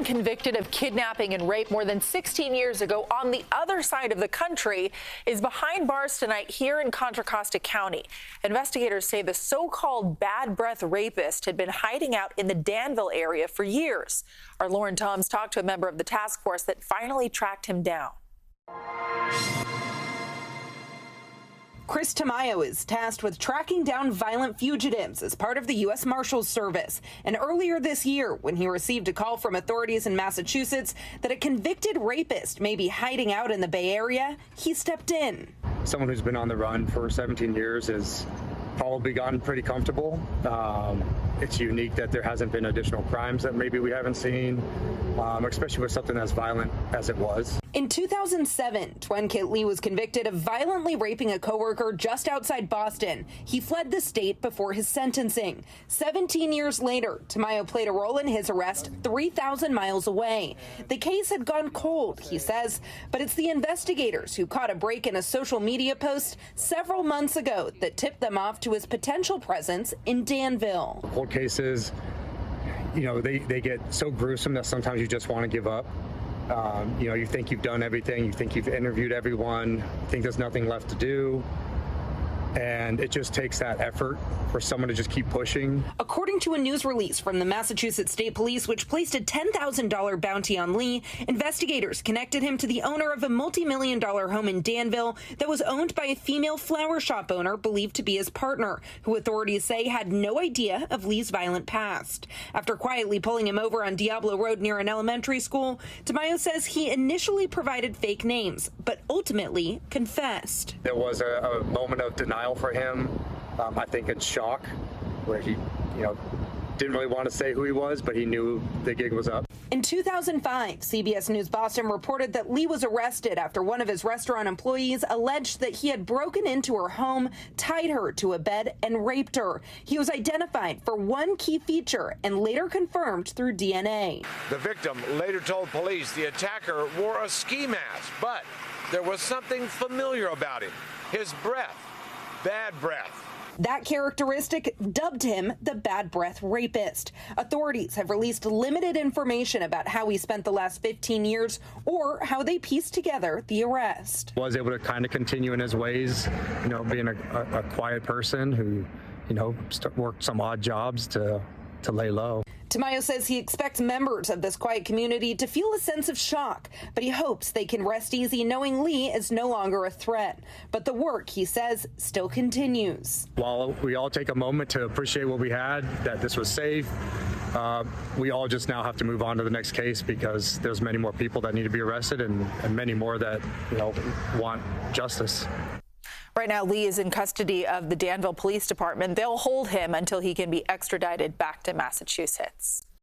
man convicted of kidnapping and rape more than 16 years ago on the other side of the country is behind bars tonight here in Contra Costa County. Investigators say the so-called bad breath rapist had been hiding out in the Danville area for years. Our Lauren Toms talked to a member of the task force that finally tracked him down. Chris Tamayo is tasked with tracking down violent fugitives as part of the U.S. Marshals Service. And earlier this year, when he received a call from authorities in Massachusetts that a convicted rapist may be hiding out in the Bay Area, he stepped in. Someone who's been on the run for 17 years has probably gotten pretty comfortable. It's unique that there hasn't been additional crimes that maybe we haven't seen, especially with something as violent as it was. In 2007, Twen-Kit Lee was convicted of violently raping a coworker just outside Boston. He fled the state before his sentencing. 17 years later, Tamayo played a role in his arrest 3,000 miles away. The case had gone cold, he says, but it's the investigators who caught a break in a social media post several months ago that tipped them off to his potential presence in Danville. Cold cases, they get so gruesome that sometimes you just want to give up. You think you've done everything, you think you've interviewed everyone, you think there's nothing left to do. And it just takes that effort for someone to just keep pushing. According to a news release from the Massachusetts State Police, which placed a $10,000 bounty on Lee, investigators connected him to the owner of a multi-million-dollar home in Danville that was owned by a female flower shop owner believed to be his partner, who authorities say had no idea of Lee's violent past. After quietly pulling him over on Diablo Road near an elementary school, Tamayo says he initially provided fake names, but ultimately confessed. There was a moment of denial for him, I think in shock, where he, didn't really want to say who he was, but he knew the gig was up. In 2005, CBS News Boston reported that Lee was arrested after one of his restaurant employees alleged that he had broken into her home, tied her to a bed, and raped her. He was identified for one key feature and later confirmed through DNA. The victim later told police the attacker wore a ski mask, but there was something familiar about him: his breath. Bad breath. That characteristic dubbed him the bad breath rapist. Authorities have released limited information about how he spent the last 15 years or how they pieced together the arrest. Was able to kind of continue in his ways, being a quiet person who, worked some odd jobs to lay low. Tamayo says he expects members of this quiet community to feel a sense of shock, but he hopes they can rest easy knowing Lee is no longer a threat. But the work, he says, still continues. While we all take a moment to appreciate what we had, that this was safe, we all just now have to move on to the next case because there's many more people that need to be arrested and many more that, want justice. Right now, Lee is in custody of the Danville Police Department. They'll hold him until he can be extradited back to Massachusetts.